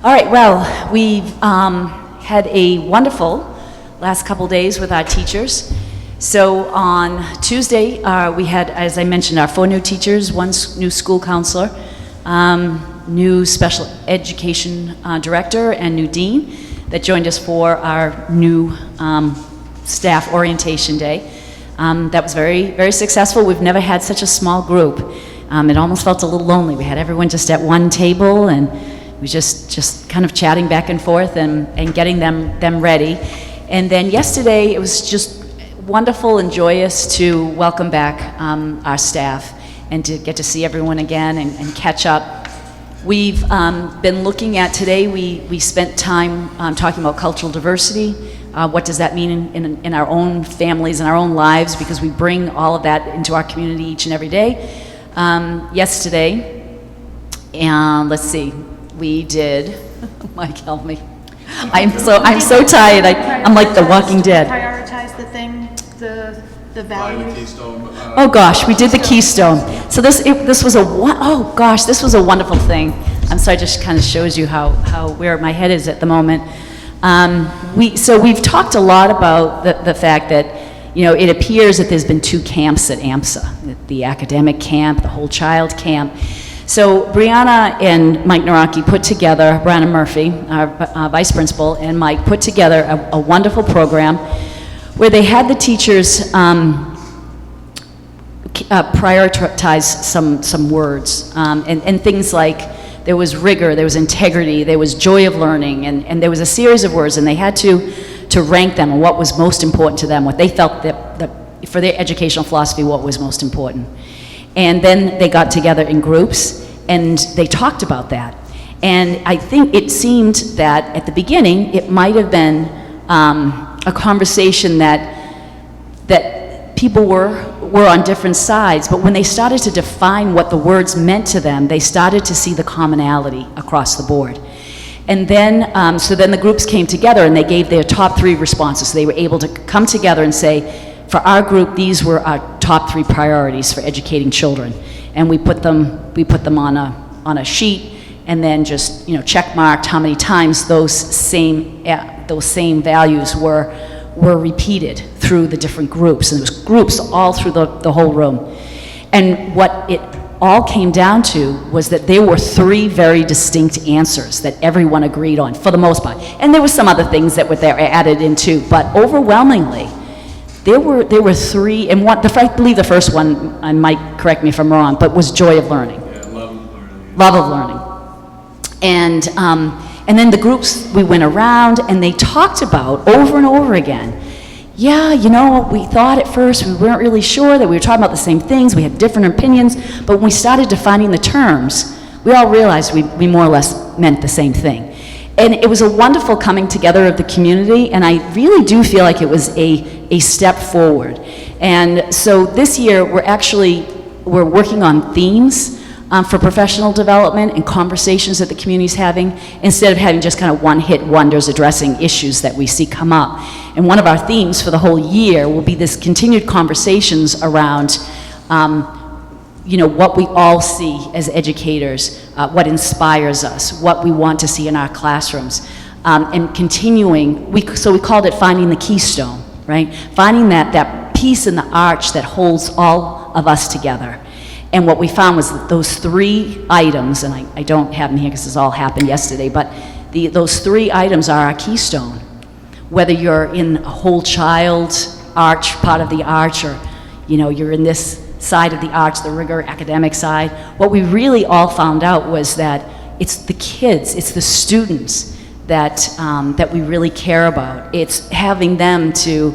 All right, well, we've had a wonderful last couple days with our teachers. So on Tuesday, we had, as I mentioned, our 4 new teachers, 1 new school counselor, new special education director, and new dean that joined us for our new staff orientation day. That was very, very successful. We've never had such a small group. It almost felt a little lonely. We had everyone just at one table, and we just kind of chatting back and forth and getting them ready. And then yesterday, it was just wonderful and joyous to welcome back our staff and to get to see everyone again and catch up. We've been looking at today, we spent time talking about cultural diversity. What does that mean in our own families and our own lives, because we bring all of that into our community each and every day. Yesterday, and let's see, we did, Mike, help me. I'm so tired. I'm like the Walking Dead. Prioritize the thing, the value. Oh gosh, we did the Keystone. So this was this was a wonderful thing. I'm sorry, it just kind of shows you how where my head is at the moment. We've talked a lot about the fact that, it appears that there's been 2 camps at AMSA, the academic camp, the whole child camp. So Brianna and Mike Naraki put together, Brianna Murphy, our vice principal, and Mike put together a wonderful program where they had the teachers prioritize some words and things like there was rigor, there was integrity, there was joy of learning, and there was a series of words, and they had to rank them on what was most important to them, what they felt that for their educational philosophy, what was most important. And then they got together in groups and they talked about that. And I think it seemed that at the beginning, it might have been a conversation that people were on different sides, but when they started to define what the words meant to them, they started to see the commonality across the board. And then, so then the groups came together and they gave their top 3 responses. So they were able to come together and say, for our group, these were our top 3 priorities for educating children. And we put them on a sheet and then just, check marked how many times those same values were repeated through the different groups. And there was groups all through the whole room. And what it all came down to was that there were 3 very distinct answers that everyone agreed on, for the most part. And there were some other things that were there added in too, but overwhelmingly, there were 3, and I believe the first one, and Mike, correct me if I'm wrong, but was joy of learning. Yeah, love of learning. Love of learning. And then the groups, we went around and they talked about over and over again, we thought at first we weren't really sure that we were talking about the same things, we had different opinions, but when we started defining the terms, we all realized we more or less meant the same thing. And it was a wonderful coming together of the community, and I really do feel like it was a step forward. And so this year, we're working on themes for professional development and conversations that the community's having, instead of having just kind of one-hit wonders addressing issues that we see come up. And one of our themes for the whole year will be this continued conversations around what we all see as educators, what inspires us, what we want to see in our classrooms, and continuing, so we called it Finding the Keystone, right? Finding that piece in the arch that holds all of us together. And what we found was that those 3 items, and I don't have them here because this all happened yesterday, but those 3 items are our keystone. Whether you're in a whole child arch, part of the arch, or you're in this side of the arch, the rigor academic side, what we really all found out was that it's the kids, it's the students that we really care about. It's having them to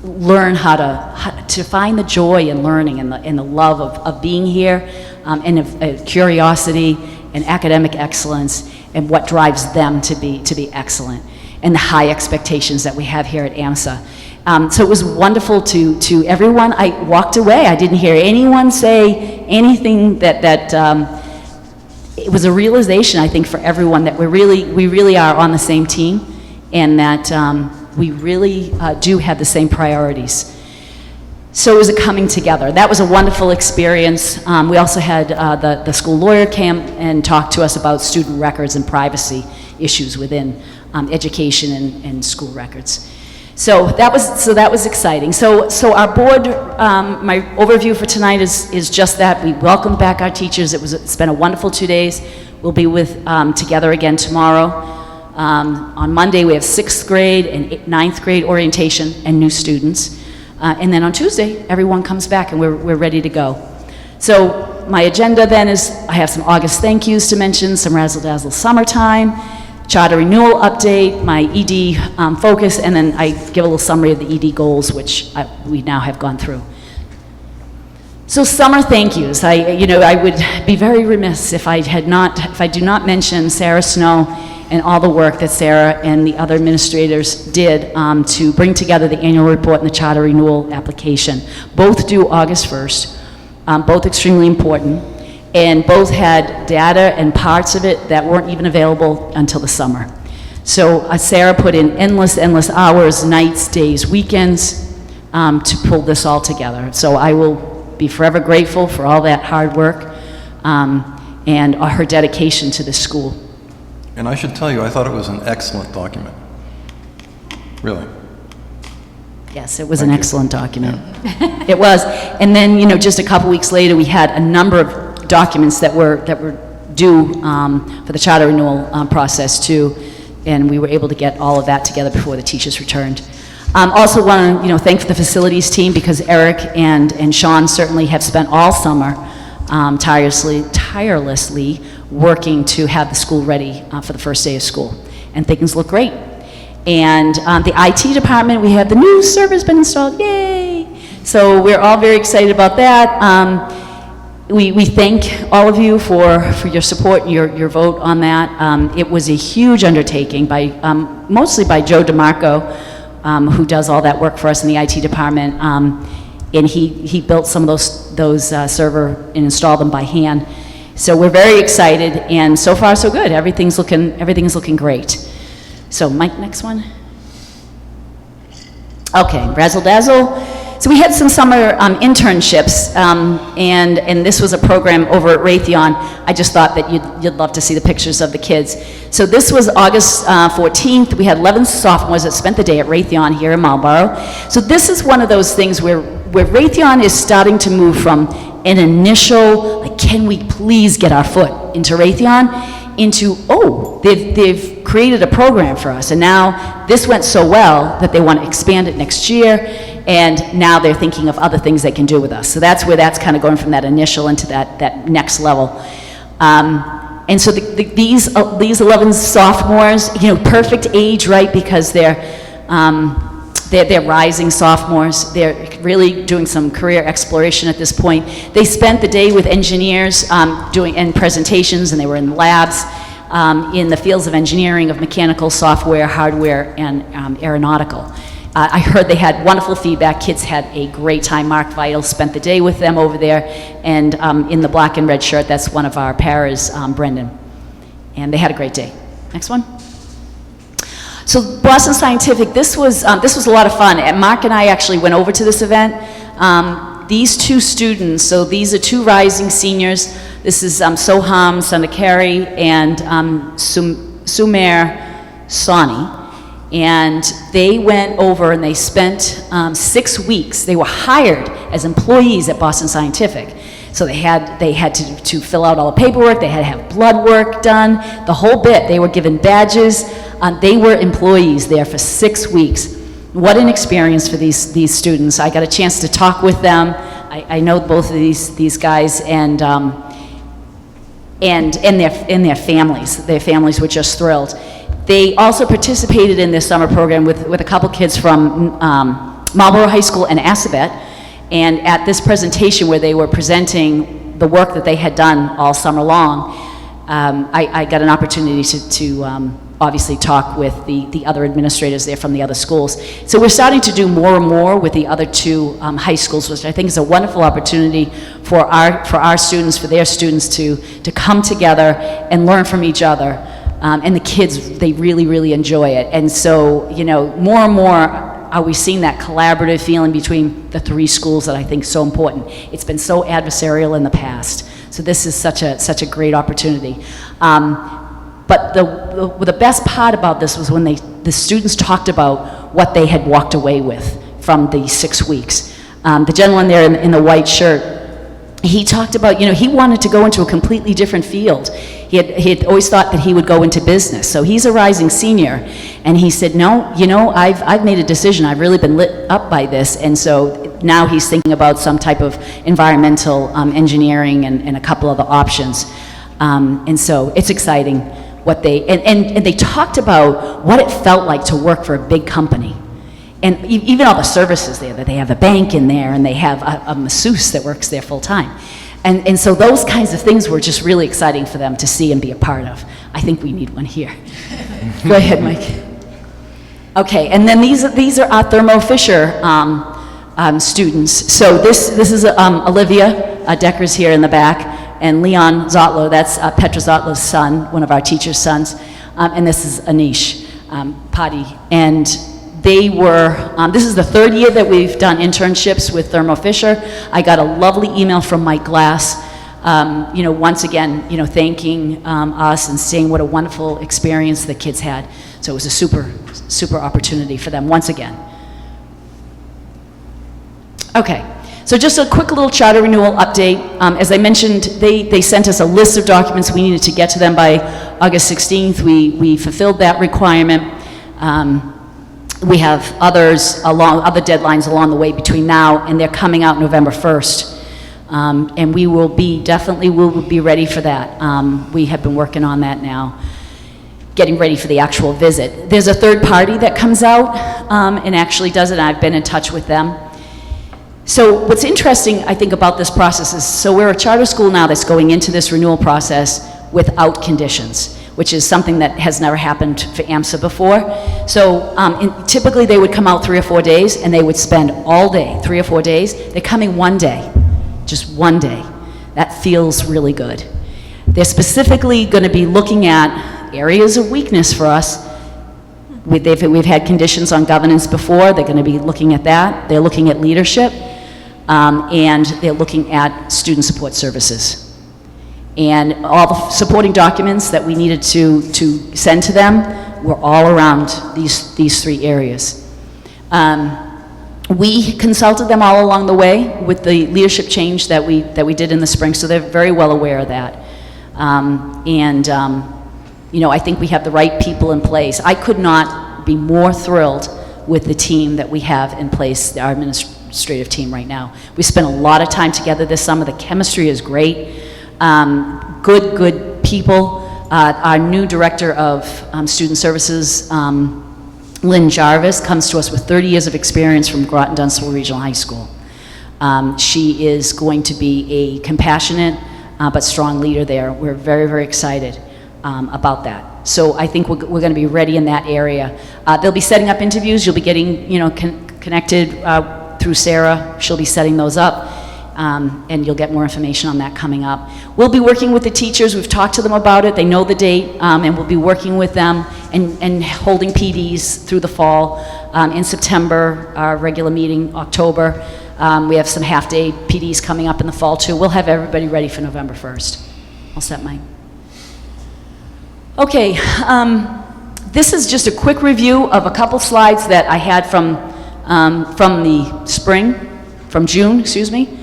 learn how to find the joy in learning and the love of being here, and of curiosity and academic excellence, and what drives them to be excellent, and the high expectations that we have here at AMSA. So it was wonderful to everyone. I walked away. I didn't hear anyone say anything that it was a realization, I think, for everyone that we really are on the same team, and that we really do have the same priorities. So it was a coming together. That was a wonderful experience. We also had the school lawyer came and talked to us about student records and privacy issues within education and school records. So that was exciting. So our board, my overview for tonight is just that. We welcomed back our teachers. It's been a wonderful 2 days. We'll be together again tomorrow. On Monday, we have 6th grade and 9th grade orientation and new students. And then on Tuesday, everyone comes back and we're ready to go. So my agenda then is I have some August thank yous to mention, some razzle dazzle summertime, charter renewal update, my ED focus, and then I give a little summary of the ED goals, which we now have gone through. So summer thank yous. I would be very remiss if I do not mention Sarah Snow and all the work that Sarah and the other administrators did to bring together the annual report and the charter renewal application. Both due August 1st, both extremely important, and both had data and parts of it that weren't even available until the summer. So Sarah put in endless hours, nights, days, weekends to pull this all together. So I will be forever grateful for all that hard work and her dedication to the school. And I should tell you, I thought it was an excellent document. Really. Yes, it was an excellent document. It was. And then, just a couple weeks later, we had a number of documents that were due for the charter renewal process too, and we were able to get all of that together before the teachers returned. Also want to, thank the facilities team, because Eric and Sean certainly have spent all summer tirelessly working to have the school ready for the first day of school, and things look great. And the IT department, we have the new server's been installed, yay! So we're all very excited about that. We thank all of you for your support, your vote on that. It was a huge undertaking by mostly by Joe DeMarco, who does all that work for us in the IT department, and he built some of those server and installed them by hand. So we're very excited, and so far so good. Everything's looking great. So Mike, next one. Okay, razzle dazzle. So we had some summer internships, and this was a program over at Raytheon. I just thought that you'd love to see the pictures of the kids. So this was August 14th. We had 11 sophomores that spent the day at Raytheon here in Marlborough. So this is one of those things where Raytheon is starting to move from an initial, like, can we please get our foot into Raytheon, into, oh, they've created a program for us, and now this went so well that they want to expand it next year, and now they're thinking of other things they can do with us. So that's where that's kind of going from that initial into that next level. And so these 11 sophomores, perfect age, right, because they're rising sophomores. They're really doing some career exploration at this point. They spent the day with engineers doing presentations, and they were in labs in the fields of engineering, of mechanical, software, hardware, and aeronautical. I heard they had wonderful feedback. Kids had a great time. Mark Vital spent the day with them over there, and in the black and red shirt, that's one of our paras, Brendan. And they had a great day. Next one. So Boston Scientific, this was a lot of fun. And Mark and I actually went over to this event. These two students, so these are two rising seniors. This is Soham Sandakari and Sumer Sani. And they went over and they spent 6 weeks. They were hired as employees at Boston Scientific. So they had to fill out all the paperwork, they had to have blood work done, the whole bit. They were given badges. They were employees there for 6 weeks. What an experience for these students. I got a chance to talk with them. I know both of these guys, and their families. Their families were just thrilled. They also participated in this summer program with a couple kids from Marlborough High School and Assabet. And at this presentation where they were presenting the work that they had done all summer long, I got an opportunity to obviously talk with the other administrators there from the other schools. So we're starting to do more and more with the other two high schools, which I think is a wonderful opportunity for our students, for their students to come together and learn from each other. And the kids, they really, really enjoy it. And so, more and more, are we seeing that collaborative feeling between the three schools that I think is so important. It's been so adversarial in the past, so this is such a great opportunity. But the best part about this was when the students talked about what they had walked away with from the 6 weeks. The gentleman there in the white shirt, he talked about, he wanted to go into a completely different field. He had always thought that he would go into business. So he's a rising senior, and he said, no, I've made a decision. I've really been lit up by this, and so now he's thinking about some type of environmental engineering and a couple other options. And so it's exciting what and they talked about what it felt like to work for a big company. And even all the services there, that they have a bank in there, and they have a masseuse that works there full time. And so those kinds of things were just really exciting for them to see and be a part of. I think we need one here. Go ahead, Mike. Okay, and then these are our Thermo Fisher students. So this is Olivia Decker's here in the back, and Leon Zotlo, that's Petra Zotlo's son, one of our teacher's sons, and this is Anish Padi. And they were, this is the third year that we've done internships with Thermo Fisher. I got a lovely email from Mike Glass, once again, thanking us and saying what a wonderful experience the kids had. So it was a super opportunity for them once again. Okay, so just a quick little charter renewal update. As I mentioned, they sent us a list of documents we needed to get to them by August 16th. We fulfilled that requirement. We have other deadlines along the way between now, and they're coming out November 1st. And we will definitely be ready for that. We have been working on that now, getting ready for the actual visit. There's a third party that comes out and actually does it, and I've been in touch with them. So what's interesting, I think, about this process is, so we're a charter school now that's going into this renewal process without conditions, which is something that has never happened for AMSA before. So typically they would come out 3 or 4 days, and they would spend all day, 3 or 4 days. They're coming one day, just one day. That feels really good. They're specifically going to be looking at areas of weakness for us. We've had conditions on governance before. They're going to be looking at that. They're looking at leadership, and they're looking at student support services. And all the supporting documents that we needed to send to them were all around these 3 areas. We consulted them all along the way with the leadership change that we did in the spring, so they're very well aware of that. I think we have the right people in place. I could not be more thrilled with the team that we have in place, our administrative team right now. We spent a lot of time together this summer. The chemistry is great. Good people. Our new director of student services, Lynn Jarvis, comes to us with 30 years of experience from Groton-Dunstable Regional High School. She is going to be a compassionate but strong leader there. We're very, very excited about that. So I think we're going to be ready in that area. They'll be setting up interviews. You'll be getting connected through Sarah. She'll be setting those up. And you'll get more information on that coming up. We'll be working with the teachers. We've talked to them about it. They know the date, and we'll be working with them and holding PDs through the fall. In September, our regular meeting, October. We have some half-day PDs coming up in the fall, too. We'll have everybody ready for November 1st. All set, Mike? Okay, this is just a quick review of a couple slides that I had from June, excuse me.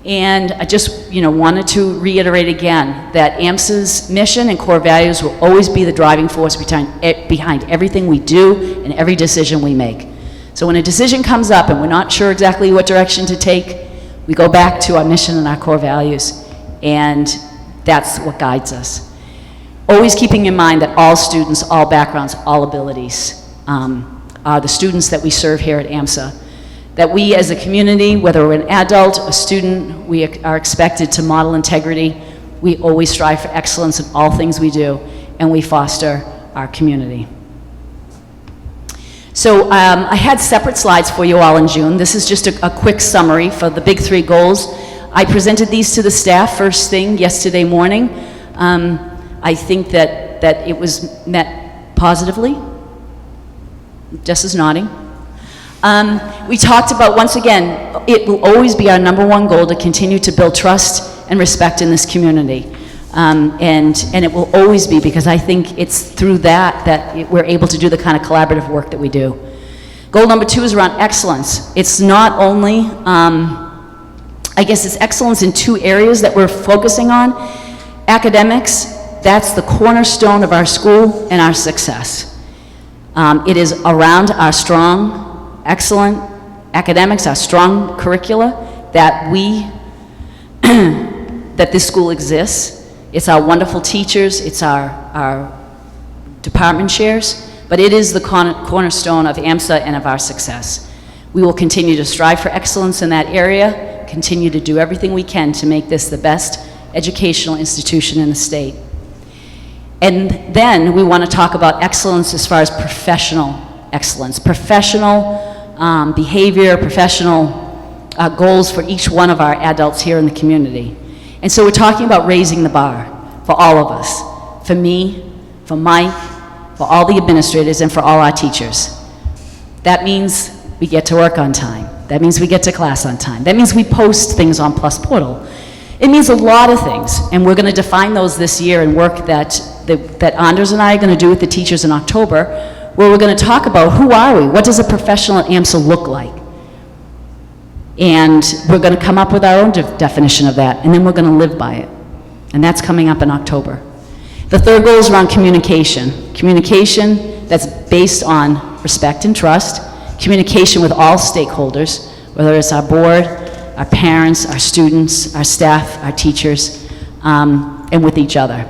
And I just, wanted to reiterate again that AMSA's mission and core values will always be the driving force behind everything we do and every decision we make. So when a decision comes up and we're not sure exactly what direction to take, we go back to our mission and our core values, and that's what guides us. Always keeping in mind that all students, all backgrounds, all abilities are the students that we serve here at AMSA. That we as a community, whether we're an adult, a student, we are expected to model integrity. We always strive for excellence in all things we do, and we foster our community. So I had separate slides for you all in June. This is just a quick summary for the big 3 goals. I presented these to the staff first thing yesterday morning. I think that it was met positively. Jess is nodding. We talked about, once again, it will always be our number one goal to continue to build trust and respect in this community. And it will always be, because I think it's through that we're able to do the kind of collaborative work that we do. Goal number 2 is around excellence. It's not only, I guess it's excellence in 2 areas that we're focusing on. Academics, that's the cornerstone of our school and our success. It is around our strong, excellent academics, our strong curricula, that that this school exists. It's our wonderful teachers, it's our department chairs, but it is the cornerstone of AMSA and of our success. We will continue to strive for excellence in that area, continue to do everything we can to make this the best educational institution in the state. And then we want to talk about excellence as far as professional excellence, professional behavior, professional goals for each one of our adults here in the community. And so we're talking about raising the bar for all of us, for me, for Mike, for all the administrators, and for all our teachers. That means we get to work on time. That means we get to class on time. That means we post things on Plus Portal. It means a lot of things, and we're going to define those this year in work that Anders and I are going to do with the teachers in October, where we're going to talk about who are we, what does a professional at AMSA look like? And we're going to come up with our own definition of that, and then we're going to live by it. And that's coming up in October. The third goal is around communication. Communication that's based on respect and trust, communication with all stakeholders, whether it's our board, our parents, our students, our staff, our teachers, and with each other.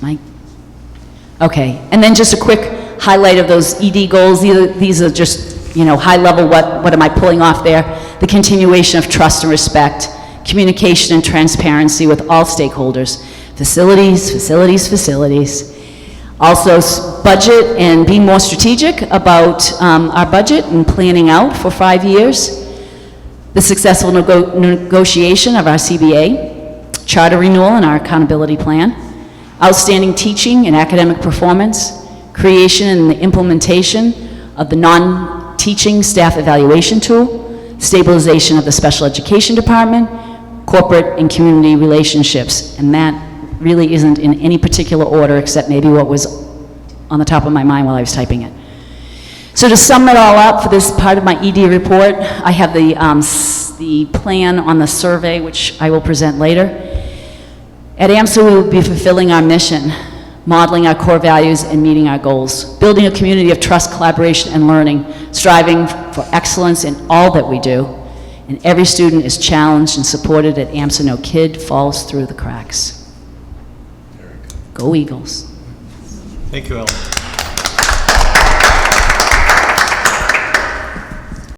Mike? Okay, and then just a quick highlight of those ED goals. These are just, high level, what am I pulling off there? The continuation of trust and respect, communication and transparency with all stakeholders, facilities. Also, budget and being more strategic about our budget and planning out for 5 years. The successful negotiation of our CBA, charter renewal and our accountability plan, outstanding teaching and academic performance, creation and the implementation of the non-teaching staff evaluation tool, stabilization of the special education department, corporate and community relationships, and that really isn't in any particular order except maybe what was on the top of my mind while I was typing it. So to sum it all up for this part of my ED report, I have the plan on the survey, which I will present later. At AMSA, we will be fulfilling our mission, modeling our core values and meeting our goals, building a community of trust, collaboration, and learning, striving for excellence in all that we do, and every student is challenged and supported at AMSA. No kid falls through the cracks. Go Eagles. Thank you, Ellen.